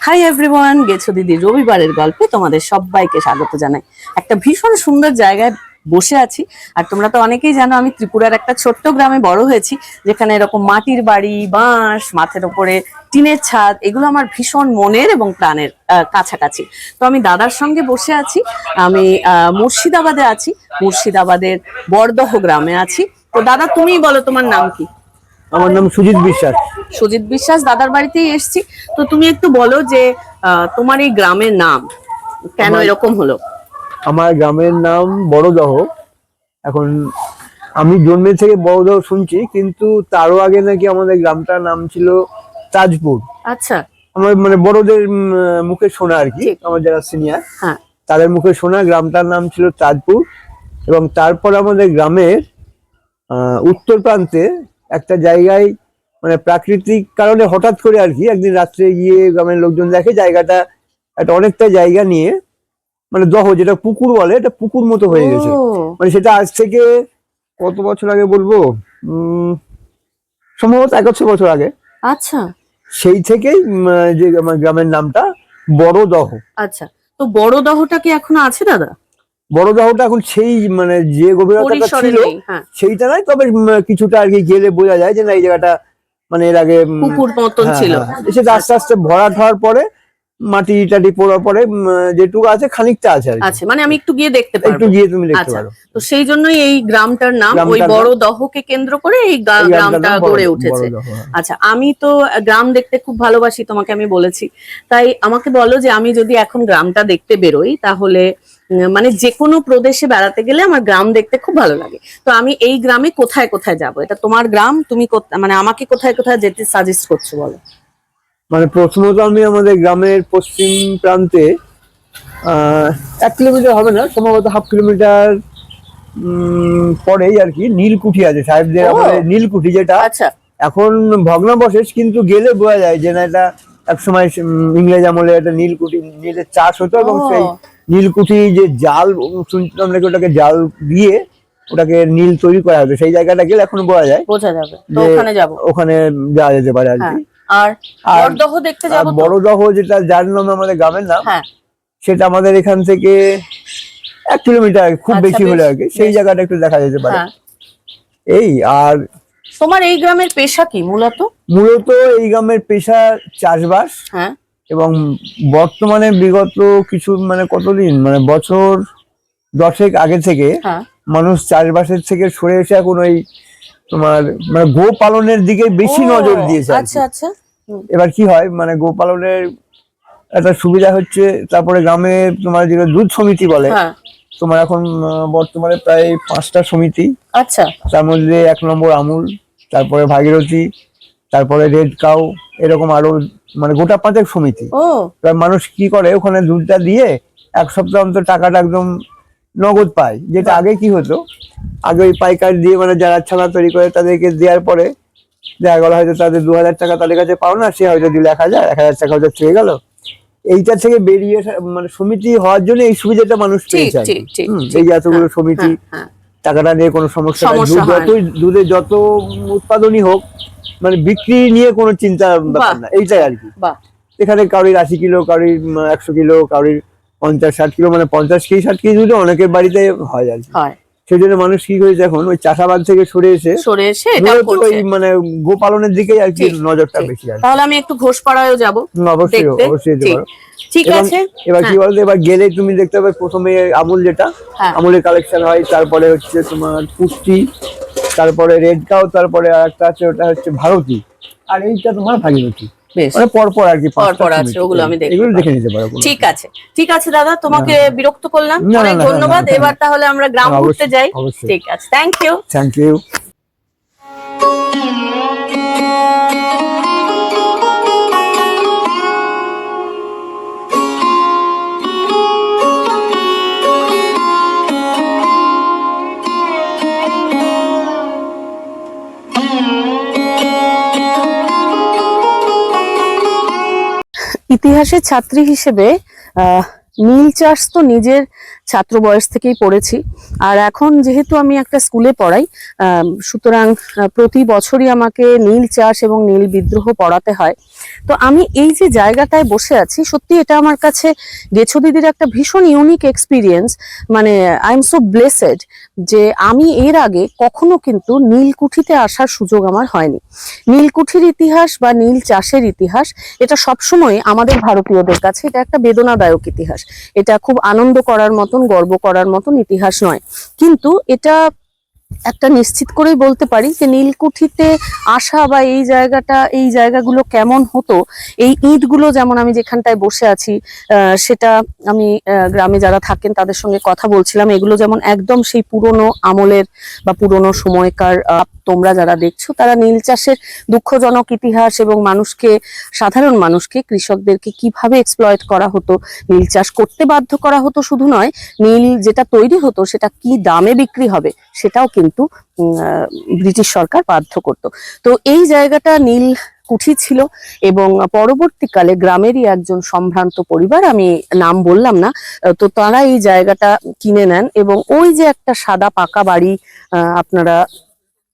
Hi everyone, গেছো দিদি রবিবারের গল্পে তোমাদের সবাইকে স্বাগত জানাই। একটা ভীষণ সুন্দর জায়গায় বসে আছি। আর তোমরা তো অনেকেই জানো আমি ত্রিপুরার একটা ছোট্ট গ্রামে বড় হয়েছি, যেখানে এরকম মাটির বাড়ি, বাঁশ, মাথার উপরে টিনের ছাদ, এগুলো আমার ভীষণ মনের এবং প্রাণের কাছাকাছি। তো আমি দাদার সঙ্গে বসে আছি। আমি মুর্শিদাবাদে আছি, মুর্শিদাবাদের বড়দহ গ্রামে আছি। তো দাদা, তুমিই বলো তোমার নাম কি? আমার নাম সুজিত বিশ্বাস। সুজিত বিশ্বাস, দাদার বাড়িতেই এসেছি। তো তুমি একটু বলো যে তোমার এই গ্রামের নাম কেন এরকম হলো? আমার গ্রামের নাম বড়দহ। এখন আমি জন্মে থেকে বড়দহ শুনছি, কিন্তু তারও আগে নাকি আমাদের গ্রামটার নাম ছিল তাজপুর। আচ্ছা, আমার মানে বড়দের মুখে শোনা আর কি, আমার যারা সিনিয়র হ্যাঁ, তাদের মুখে শোনা গ্রামটার নাম ছিল তাজপুর। এবং তারপর আমাদের গ্রামের উত্তর প্রান্তে একটা জায়গায় মানে প্রাকৃতিক কারণে হঠাৎ করে আর কি একদিন রাত্রে গিয়ে গ্রামের লোকজন দেখে জায়গাটা একটা অনেকটা জায়গা নিয়ে মানে দহ, যেটা পুকুর বলে, এটা পুকুর মতো হয়ে গেছে। মানে সেটা আজ থেকে কত বছর আগে বলবো, সম্ভবত 100 বছর আগে। আচ্ছা, সেই থেকেই যে আমার গ্রামের নামটা বড়দহ। আচ্ছা। তো বড়দহটা কি এখনো আছে দাদা? বড়দহটা এখন সেই মানে যে গভীরতাটা ছিল সেইটা নয়, তবে কিছুটা আর কি গেলে বোঝা যায় যে না এই জায়গাটা মানে এর আগে পুকুর মতন ছিল। সেটা আস্তে আস্তে ভরাট হওয়ার পরে মাটি টাটি পড়ার পরে যেটুকু আছে খানিকটা আছে আর আচ্ছা, মানে আমি একটু গিয়ে দেখতে পারবো? একটু গিয়ে তুমি দেখতে পারো। তো সেই জন্যই এই গ্রামটার নাম ওই বড়দহকে কেন্দ্র করে এই গ্রামটা গড়ে উঠেছে। আচ্ছা, আমি তো গ্রাম দেখতে খুব ভালোবাসি, তোমাকে আমি বলেছি। তাই আমাকে বলো যে আমি যদি এখন গ্রামটা দেখতে বেরোই, তাহলে মানে যে কোনো প্রদেশে বেড়াতে গেলে আমার গ্রাম দেখতে খুব ভালো লাগে। তো আমি এই গ্রামে কোথায় কোথায় যাব? এটা তোমার গ্রাম, তুমি মানে আমাকে কোথায় কোথায় যেতে সাজেস্ট করছো বলো? মানে প্রথমত আমি আমাদের গ্রামের পশ্চিম প্রান্তে 1 কিলোমিটার হবে না, সম্ভবত হাফ কিলোমিটার পরেই আর কি নীলকুঠি আছে, সাহেবদের আমাদের নীলকুঠি, যেটা এখন ভগ্নাবশেষ, কিন্তু গেলে বোঝা যায় যে না এটা একসময় ইংরেজ আমলে একটা নীলকুঠি, নীলের চাষ হতো। এবং সেই নীলকুঠি যে জাল শুনছিলাম নাকি, ওটাকে জাল দিয়ে ওটাকে নীল তৈরি করা হতো। সেই জায়গাটা গেলে এখন বোঝা যাবে, ওখানে যাব, ওখানে যাওয়া যেতে পারে আর কি। আর বড়দহ দেখতে যাব। বড়দহ যেটা যার নামে আমাদের গ্রামের নাম, সেটা আমাদের এখান থেকে 1 কিলোমিটার খুব বেশি হলে আর কি, সেই জায়গাটা একটু দেখা যেতে পারে। এই আর তোমার এই গ্রামের পেশা কি মূলত? মূলত এই গ্রামের পেশা চাষবাস। এবং বর্তমানে বিগত কিছু মানে কতদিন মানে বছর 10 আগে থেকে মানুষ চাষবাসের থেকে সরে এসে এখন ওই তোমার মানে গো পালনের দিকে বেশি নজর দিয়েছে। আচ্ছা, আচ্ছা। এবার কি হয় মানে গো পালনের একটা সুবিধা হচ্ছে, তারপরে গ্রামে তোমার যেটা দুধ সমিতি বলে, তোমার এখন বর্তমানে প্রায় 5টা সমিতি। আচ্ছা, তার মধ্যে 1 নম্বর আমুল, তারপরে ভাগীরথী, তারপরে রেড কাউ, এরকম আরো মানে গোটা 5 সমিতি। মানুষ কি করে ওখানে দুধটা দিয়ে 1 সপ্তাহ অন্তর টাকাটা একদম নগদ পায়। যেটা আগে কি হতো, আগে ওই পাইকার দিয়ে মানে যারা ছানা তৈরি করে তাদেরকে দেওয়ার পরে দেখা গেল হয়তো তাদের 2000 টাকা তাদের কাছে পাও না, সে হয়তো দিল 1000 টাকা হয়তো চেয়ে গেল। এইটা থেকে বেরিয়ে মানে সমিতি হওয়ার জন্য এই সুবিধাটা মানুষ পেয়েছে। এই যে এতগুলো সমিতি, টাকাটা নিয়ে কোনো সমস্যা নেই, দুধের যত উৎপাদনই হোক মানে বিক্রি নিয়ে কোনো চিন্তা ব্যাপার না, এইটাই আর কি। এখানে কারোর 80 কিলো, কারোর 100 কিলো, কারোর 50-60 কিলো, মানে 50-60 কেজি দুধ অনেকের বাড়িতে হয় আর কি। সেই জন্য মানুষ কি করেছে এখন ওই চাষাবাদ থেকে সরে এসে ওই মানে গোপালনের দিকে আর কি নজরটা বেশি আছে। তাহলে আমি একটু ঘোষপাড়ায়ও যাব। অবশ্যই অবশ্যই যেতে পারো। ঠিক আছে। এবার কি বলতো, এবার গেলে তুমি দেখতে পাবে প্রথমে আমুল, যেটা আমুলের কালেকশন হয়, তারপরে হচ্ছে তোমার পুষ্টি, তারপরে রেড কাউ, তারপরে আরেকটা আছে ওটা হচ্ছে ভারতী, আর এইটা তোমার ভাগীরথী। মানে পরপর আর কি পরপর আছে, ওগুলো আমি এগুলো দেখে নিতে পারো। ঠিক আছে, ঠিক আছে দাদা, তোমাকে বিরক্ত করলাম, অনেক ধন্যবাদ। এবার তাহলে আমরা গ্রাম ঘুরতে যাই। ঠিক আছে, থ্যাংক ইউ। Thank you. ইতিহাসের ছাত্রী হিসেবে নীল চাষ তো নিজের ছাত্র বয়স থেকেই পড়েছি, আর এখন যেহেতু আমি একটা স্কুলে পড়াই, সুতরাং প্রতি বছরই আমাকে নীল চাষ এবং নীল বিদ্রোহ পড়াতে হয়। তো আমি এই যে জায়গাটায় বসে আছি, সত্যি এটা আমার কাছে গেছো দিদির একটা ভীষণ ইউনিক এক্সপিরিয়েন্স। মানে আই এম সো ব্লেসেড যে আমি এর আগে কখনো কিন্তু নীলকুঠিতে আসার সুযোগ আমার হয়নি। নীলকুঠির ইতিহাস বা নীল চাষের ইতিহাস, এটা সবসময় আমাদের ভারতীয়দের কাছে এটা একটা বেদনাদায়ক ইতিহাস। এটা খুব আনন্দ করার মতন, গর্ব করার মতন ইতিহাস নয়, কিন্তু এটা একটা নিশ্চিত করেই বলতে পারি যে নীলকুঠিতে আসা বা এই জায়গাটা, এই জায়গাগুলো কেমন হতো, এই ইঁটগুলো যেমন আমি যেখানটায় বসে আছি, সেটা আমি গ্রামে যারা থাকেন তাদের সঙ্গে কথা বলছিলাম, এগুলো যেমন একদম সেই পুরনো আমলের বা পুরনো সময়কার। তোমরা যারা দেখছো তারা নীল চাষের দুঃখজনক ইতিহাস এবং মানুষকে, সাধারণ মানুষকে, কৃষকদেরকে কিভাবে এক্সপ্লয়েট করা হতো, নীল চাষ করতে বাধ্য করা হতো শুধু নয়, নীল যেটা তৈরি হতো সেটা কি দামে বিক্রি হবে সেটাও কিন্তু ব্রিটিশ সরকার বাধ্য করত। তো এই জায়গাটা নীল কুঠি ছিল এবং পরবর্তীকালে গ্রামেরই একজন সম্ভ্রান্ত পরিবার, আমি নাম বললাম না, তো তারা এই জায়গাটা কিনে নেন এবং ওই যে একটা সাদা পাকা বাড়ি আপনারা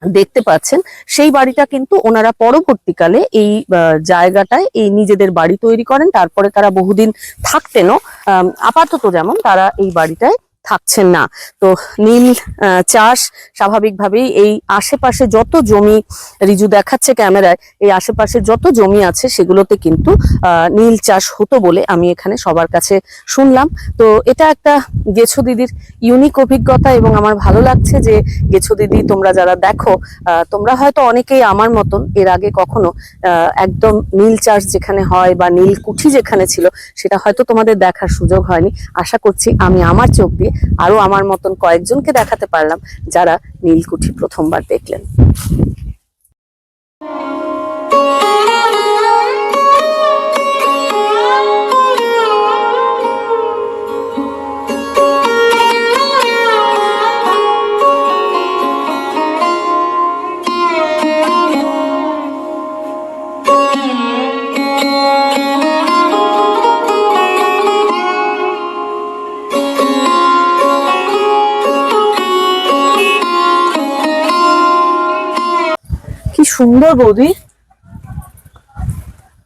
দেখতে পাচ্ছেন, সেই বাড়িটা কিন্তু ওনারা পরবর্তীকালে এই জায়গাটায় এই নিজেদের বাড়ি তৈরি করেন। তারপরে তারা বহুদিন থাকতেনও, আপাতত যেমন তারা এই বাড়িটায় থাকছেন না। তো নীল চাষ স্বাভাবিকভাবেই এই আশেপাশে যত জমি, রিজু দেখাচ্ছে ক্যামেরায়, এই আশেপাশে যত জমি আছে সেগুলোতে কিন্তু নীল চাষ হতো বলে আমি এখানে সবার কাছে শুনলাম। তো এটা একটা গেছো দিদির ইউনিক অভিজ্ঞতা এবং আমার ভালো লাগছে যে গেছো দিদি তোমরা যারা দেখো, তোমরা হয়তো অনেকেই আমার মতন এর আগে কখনো একদম নীল চাষ যেখানে হয় বা নীলকুঠি যেখানে ছিল সেটা হয়তো তোমাদের দেখার সুযোগ হয়নি। আশা করছি আমি আমার চোখ দিয়ে আরো আমার মতন কয়েকজনকে দেখাতে পারলাম যারা নীলকুঠি প্রথমবার দেখলেন। কি সুন্দর বৌদি।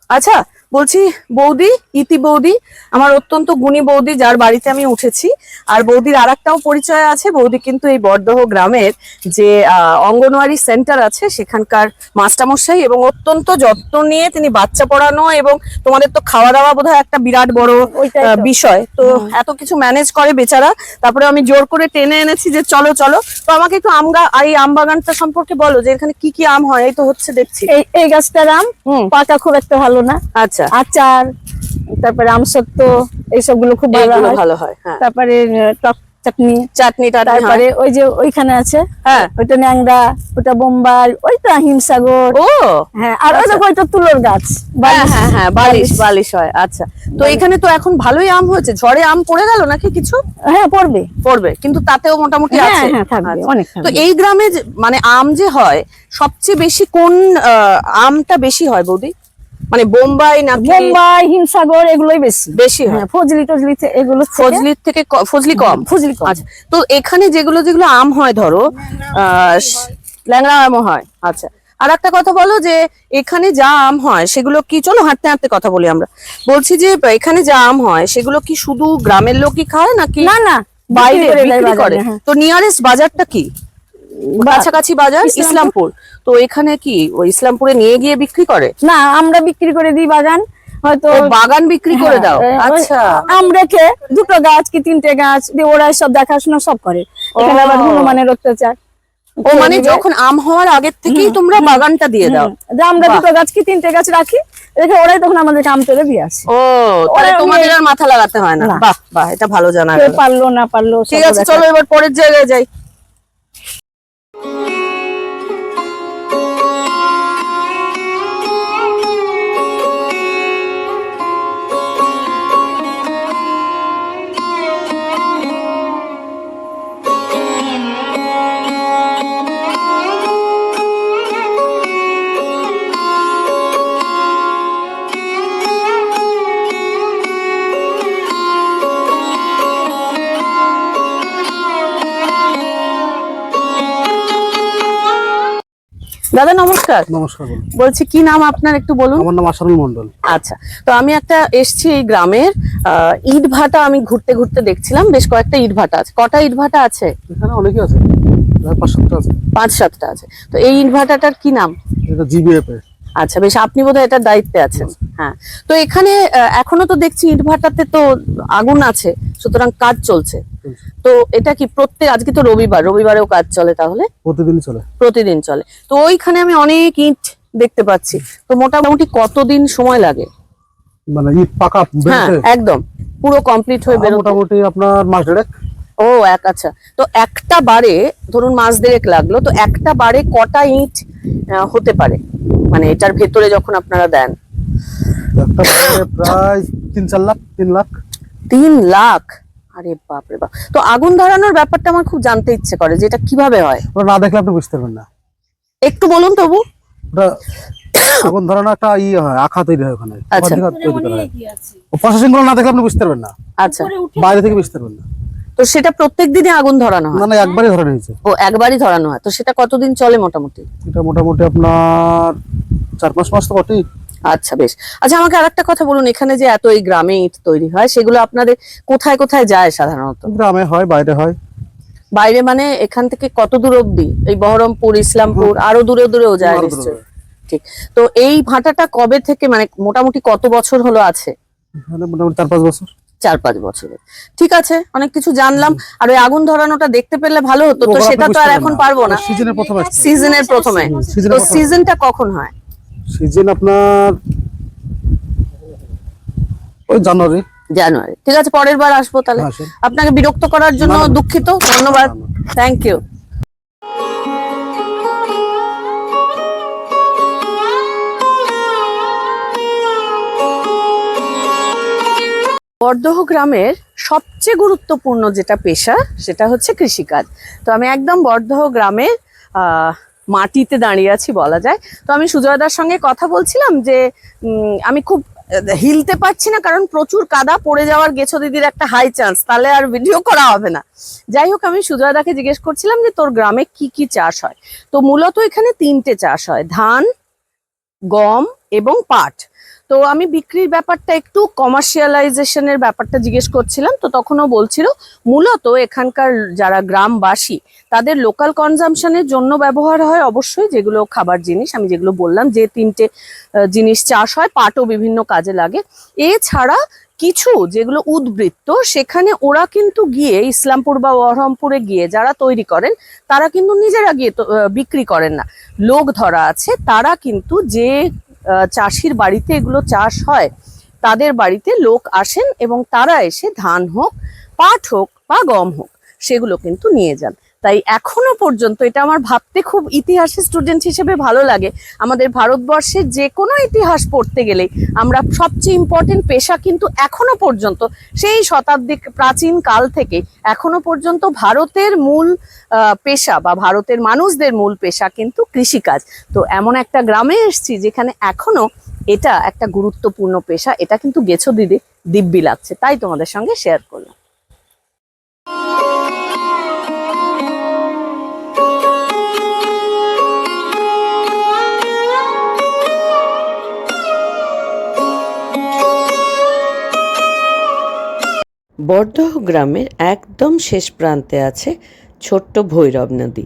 আচ্ছা বলছি বৌদি, ইতি বৌদি আমার অত্যন্ত গুণী বৌদি, যার বাড়িতে আমি উঠেছি। আর বৌদির আর একটাও পরিচয় আছে, বৌদি কিন্তু এই বড়দহ গ্রামের যে অঙ্গনওয়াড়ি সেন্টার আছে সেখানকার মাস্টারমশাই এবং অত্যন্ত যত্ন নিয়ে তিনি বাচ্চা পড়ানো, এবং তোমাদের তো খাওয়া দাওয়া বোধহয় একটা বিরাট বড় বিষয়, তো এত কিছু ম্যানেজ করে বেচারা। তারপরে আমি জোর করে টেনে এনেছি যে চলো চলো। তো আমাকে একটু এই আম বাগানটা সম্পর্কে বলো যে এখানে কি কি আম হয়। এই তো হচ্ছে দেখছি এই গাছটার আম পাকা খুব একটা ভালো না, আচ্ছা, আচার, তারপরে আমসত্ব এইসব গুলো খুব ভালো হয়। হ্যাঁ, তারপরে টক চাটনিটা, তারপরে ওই যে ওইখানে আছে, হ্যাঁ ওইটা ন্যাংরা, ওটা বোম্বাই, ওইটা হিমসাগর। ও হ্যাঁ, আর ওই দেখো ওইটা তুলোর গাছ, হ্যাঁ বালিশ হয়। আচ্ছা, তো এখানে তো এখন ভালোই আম হয়েছে, ঝড়ে আম পড়ে গেল নাকি কিছু? হ্যাঁ পড়বে, কিন্তু তাতেও মোটামুটি আছে। হ্যাঁ থাকবে, অনেক থাকবে। তো এই গ্রামে মানে আম যে হয় সবচেয়ে বেশি কোন আমটা বেশি হয় বৌদি? মানে বোম্বাই না বোম্বাই, হিমসাগর এগুলোই বেশি হয়। ফজলি টজলি এগুলো ফজলির থেকে ফজলি কম। আচ্ছা, তো এখানে যেগুলো আম হয় ধরো ল্যাংড়া আমও হয়। আচ্ছা, আর একটা কথা বলো যে এখানে যা আম হয় সেগুলো কি, চলো হাঁটতে হাঁটতে কথা বলি আমরা। বলছি যে এখানে যা আম হয় সেগুলো কি শুধু গ্রামের লোকই খায় নাকি না বাইরে বিক্রি করে? তো নিয়ারেস্ট বাজারটা কি? কাছাকাছি বাজার ইসলামপুর। তো এখানে কি ওই ইসলামপুরে নিয়ে গিয়ে বিক্রি করে? না, আমরা বিক্রি করে দিই বাগান, হয়তো বাগান বিক্রি করে দাও। আচ্ছা, আম রেখে দুটো গাছ কি তিনটে গাছ দিয়ে ওরা সব দেখাশোনা সব করে। এখানে আবার গুণমানের অত্যাচার। ও মানে যখন আম হওয়ার আগের থেকেই তোমরা বাগানটা দিয়ে দাও? আমরা দুটো গাছ কি তিনটে গাছ রাখি, রেখে ওরাই তখন আমাদের আম তুলে দিয়ে আসে। ও, তাহলে তোমাদের আর মাথা লাগাতে হয় না। বাহ, এটা ভালো জানা গেল। পারলো না পারলো, ঠিক আছে, চলো এবার পরের জায়গায় যাই। দাদা নমস্কার। নমস্কার। বলছি কি নাম আপনার, একটু বলুন। আমার নাম আশারুল মন্ডল। আচ্ছা, তো আমি একটা এসছি এই গ্রামের ইট ভাটা, আমি ঘুরতে ঘুরতে দেখছিলাম বেশ কয়েকটা ইট ভাটা আছে। কটা ইট ভাটা আছে এখানে? অনেকই আছে, প্রায় 5-7টা আছে। 5-7টা আছে। তো এই ইট ভাটাটার কি নাম? এটা জিবিএফ এর। আচ্ছা বেশ, আপনি বোধহয় এটার দায়িত্বে আছেন। হ্যাঁ, তো এখানে এখনো তো দেখছি ইট ভাটাতে তো আগুন আছে, সুতরাং কাজ চলছে। তো এটা কি প্রত্যেক, আজকে তো রবিবারেও কাজ চলে? তাহলে প্রতিদিনই চলে। প্রতিদিন চলে। তো ওইখানে আমি অনেক ইট দেখতে পাচ্ছি। তো মোটামুটি কতদিন সময় লাগে? মানে ইট পাকা হ্যাঁ একদম পুরো কমপ্লিট হয়ে বেরোতে? মোটামুটি আপনার মাস দেড়েক। ও আচ্ছা, তো একটা বারে ধরুন মাস দেড়েক লাগলো, তো একটা বারে কটা ইট হতে পারে, মানে এটার ভেতরে যখন আপনারা দেন? একটা বারে প্রায় 3-4 লাখ, 3 লাখ। 3 লাখ? আরে বাপ রে বাপ। তো আগুন ধরানোর ব্যাপারটা আমার খুব জানতে ইচ্ছে করে, যে এটা কিভাবে হয়। ওটা না দেখলে আপনি বুঝতে পারবেন না। একটু বলুন তবু। ওটা আগুন ধরানো একটা হয়, আখা তৈরি হয় ওখানে। আচ্ছা। ওখান থেকে তৈরি করা হয়। ও প্রসেসিং গুলো না দেখলে আপনি বুঝতে পারবেন না। আচ্ছা, বাইরে থেকে বুঝতে পারবেন না। তো সেটা প্রত্যেক দিনই আগুন ধরানো হয়? না না, একবারই ধরানো হয়েছে। ও একবারই ধরানো হয়। তো সেটা কতদিন চলে মোটামুটি? এটা মোটামুটি আপনার 4-5 মাস তো বটেই। আচ্ছা বেশ। আচ্ছা আমাকে আরেকটা কথা বলুন, এখানে যে এত এই গ্রামে ইট তৈরি হয়, সেগুলো আপনাদের কোথায় কোথায় যায় সাধারণত? গ্রামে হয়, বাইরে হয়। বাইরে মানে এখান থেকে কত দূর অব্দি? এই বহরমপুর, ইসলামপুর, আরো দূরেও যায় আরো দূরে নিশ্চয়ই? যায়। ঠিক। তো এই ভাটাটা কবে থেকে, মানে মোটামুটি কত বছর হলো আছে? এখানে মোটামুটি 4-5 বছর। 4-5 বছরের। ঠিক আছে, অনেক কিছু জানলাম। আর ওই আগুন ধরানোটা দেখতে পেলে ভালো হতো। তো ওগুলো সেটা আপনি তো আর বুঝতে এখন পারবেন না। পারবো না। সিজনের প্রথমে আসছে। সিজনের প্রথমে। সিজনের তো প্রথমে। সিজনটা কখন হয়? সিজন আপনার ওই জানুয়ারি। ঠিক আছে, পরের বার আসবো তাহলে। আসেন। আপনাকে বিরক্ত করার জন্য না, না। দুঃখিত, ধন্যবাদ, না, থ্যাংক ইউ। বরদহ গ্রামের সবচেয়ে গুরুত্বপূর্ণ যেটা পেশা, সেটা হচ্ছে কৃষিকাজ। তো আমি একদম বরদহ গ্রামের মাটিতে দাঁড়িয়ে আছি বলা যায়। তো আমি সুজয়দার সঙ্গে কথা বলছিলাম যে আমি খুব হিলতে পারছি না, কারণ প্রচুর কাদা, পড়ে যাওয়ার গেছো দিদির একটা হাই চান্স, তাহলে আর ভিডিও করা হবে না। যাই হোক, আমি সুজয়দাকে জিজ্ঞেস করছিলাম যে তোর গ্রামে কি কি চাষ হয়। তো মূলত এখানে 3টে চাষ হয়, ধান, গম এবং পাট। তো আমি বিক্রির ব্যাপারটা, একটু কমার্শিয়ালাইজেশনের ব্যাপারটা জিজ্ঞেস করছিলাম। তো তখনও বলছিল মূলত এখানকার যারা গ্রামবাসী, তাদের লোকাল কনজামশনের জন্য ব্যবহার হয় অবশ্যই, যেগুলো খাবার জিনিস, আমি যেগুলো বললাম যে 3টে জিনিস চাষ হয়, পাটও বিভিন্ন কাজে লাগে। এছাড়া কিছু যেগুলো উদ্বৃত্ত, সেখানে ওরা কিন্তু গিয়ে ইসলামপুর বা বহরমপুরে গিয়ে যারা তৈরি করেন, তারা কিন্তু নিজেরা গিয়ে বিক্রি করেন না। লোক ধরা আছে, তারা কিন্তু যে চাষির বাড়িতে এগুলো চাষ হয়, তাদের বাড়িতে লোক আসেন এবং তারা এসে ধান হোক, পাট হোক বা গম হোক, সেগুলো কিন্তু নিয়ে যান। তাই এখনো পর্যন্ত, এটা আমার ভাবতে খুব ইতিহাসের স্টুডেন্ট হিসেবে ভালো লাগে, আমাদের ভারতবর্ষের যে কোনো ইতিহাস পড়তে গেলে আমরা সবচেয়ে ইম্পর্টেন্ট পেশা কিন্তু এখনো পর্যন্ত, সেই শতাব্দী প্রাচীন কাল থেকে এখনো পর্যন্ত ভারতের মূল পেশা বা ভারতের মানুষদের মূল পেশা কিন্তু কৃষিকাজ। তো এমন একটা গ্রামে এসেছি যেখানে এখনো এটা একটা গুরুত্বপূর্ণ পেশা। এটা কিন্তু গেছো দিদি, দিব্যি লাগছে, তাই তোমাদের সঙ্গে শেয়ার করলাম। বরদহ গ্রামের একদম শেষ প্রান্তে আছে ছোট্ট ভৈরব নদী।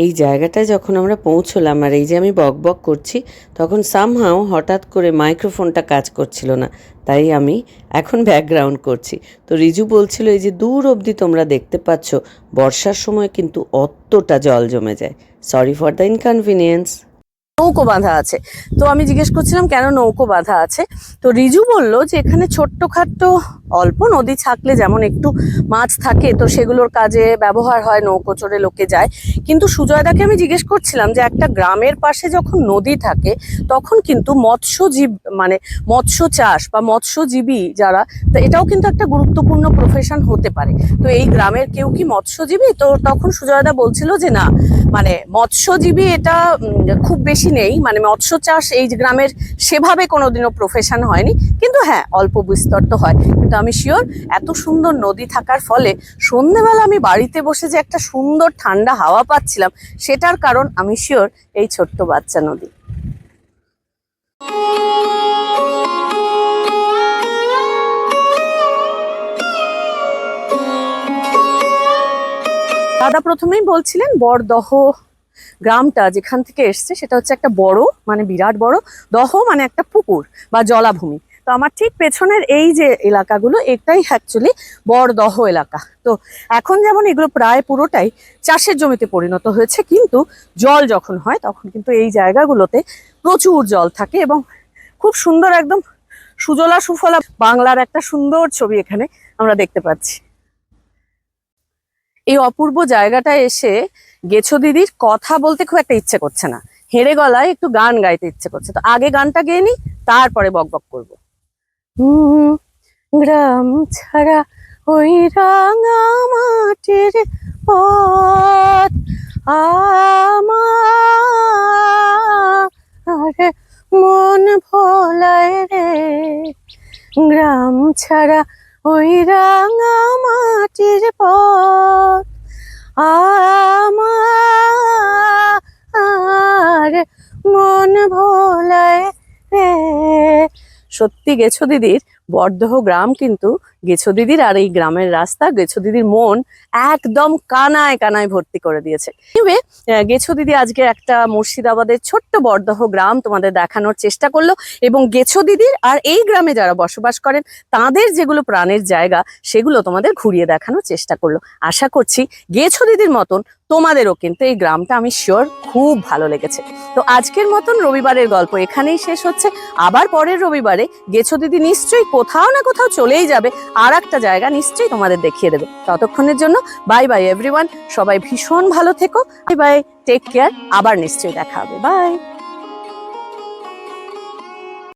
এই জায়গাটায় যখন আমরা পৌঁছলাম, আর এই যে আমি বকবক করছি, তখন সামহাও হঠাৎ করে মাইক্রোফোনটা কাজ করছিল না, তাই আমি এখন ব্যাকগ্রাউন্ড করছি। তো রিজু বলছিল এই যে দূর অবধি তোমরা দেখতে পাচ্ছ, বর্ষার সময় কিন্তু অতটা জল জমে যায়। Sorry for the inconvenience. নৌকো বাঁধা আছে। তো আমি জিজ্ঞেস করছিলাম কেন নৌকো বাঁধা আছে। তো রিজু বলল যে এখানে ছোট্টখাট্ট অল্প নদী থাকলে যেমন একটু মাছ থাকে, তো সেগুলোর কাজে ব্যবহার হয়, নৌকো চড়ে লোকে যায়। কিন্তু সুজয়দাকে আমি জিজ্ঞেস করছিলাম যে একটা গ্রামের পাশে যখন নদী থাকে, তখন কিন্তু মৎস্যজীব, মানে মৎস্য চাষ বা মৎস্যজীবী যারা, তো এটাও কিন্তু একটা গুরুত্বপূর্ণ প্রফেশন হতে পারে। তো এই গ্রামের কেউ কি মৎস্যজীবী? তো তখন সুজয়দা বলছিল যে না, মানে মৎস্যজীবী এটা খুব বেশি নেই, মানে মৎস্য চাষ এই যে গ্রামের সেভাবে কোনোদিনও প্রফেশন হয়নি, কিন্তু হ্যাঁ অল্প বিস্তর তো হয়। কিন্তু আমি শিওর এত সুন্দর নদী থাকার ফলে সন্ধেবেলা আমি বাড়িতে বসে যে একটা সুন্দর ঠান্ডা হাওয়া পাচ্ছিলাম, সেটার কারণ আমি শিওর এই ছোট্ট বাচ্চা নদী। দাদা প্রথমেই বলছিলেন বড়দহ গ্রামটা যেখান থেকে এসছে সেটা হচ্ছে একটা বড়, মানে বিরাট বড় দহ, মানে একটা পুকুর বা জলাভূমি। তো আমার ঠিক পেছনের এই যে এলাকাগুলো, এটাই অ্যাকচুয়ালি বড়দহ এলাকা। তো এখন যেমন এগুলো প্রায় পুরোটাই চাষের জমিতে পরিণত হয়েছে, কিন্তু জল যখন হয় তখন কিন্তু এই জায়গাগুলোতে প্রচুর জল থাকে এবং খুব সুন্দর একদম সুজলা সুফলা বাংলার একটা সুন্দর ছবি এখানে আমরা দেখতে পাচ্ছি। এই অপূর্ব জায়গাটায় এসে গেছো দিদির কথা বলতে খুব একটা ইচ্ছে করছে না, হেঁড়ে গলায় একটু গান গাইতে ইচ্ছে করছে। তো আগে গানটা গেয়ে নি, তারপরে বকবক করবো। গ্রাম ছাড়া ওই রাঙা মাটির পথ আমার মন ভোলায় রে, গ্রাম ছাড়া ওই রাঙা মাটির পথ আমার মন ভোলায় রে। সত্যি গেছো দিদির বড়দহ গ্রাম কিন্তু গেছো দিদির আর এই গ্রামের রাস্তা গেছো দিদির মন একদম কানায় কানায় ভর্তি করে দিয়েছে। গেছো দিদি আজকে একটা মুর্শিদাবাদের ছোট্ট বড়দহ গ্রাম তোমাদের দেখানোর চেষ্টা করলো, এবং গেছো দিদির আর এই গ্রামে যারা বসবাস করেন তাদের যেগুলো প্রাণের জায়গা সেগুলো তোমাদের ঘুরিয়ে দেখানোর চেষ্টা করলো। আশা করছি গেছো দিদির মতন তোমাদেরও কিন্তু এই গ্রামটা আমি শিওর খুব ভালো লেগেছে। তো আজকের মতন রবিবারের গল্প এখানেই শেষ হচ্ছে। আবার পরের রবিবারে গেছো দিদি নিশ্চয়ই কোথাও না কোথাও চলেই যাবে, আর একটা জায়গা নিশ্চয়ই তোমাদের দেখিয়ে দেবে। ততক্ষণের জন্য বাই বাই এভরিওয়ান, সবাই ভীষণ ভালো থেকো, বাই বাই, টেক কেয়ার, আবার নিশ্চয়ই দেখা হবে, বাই।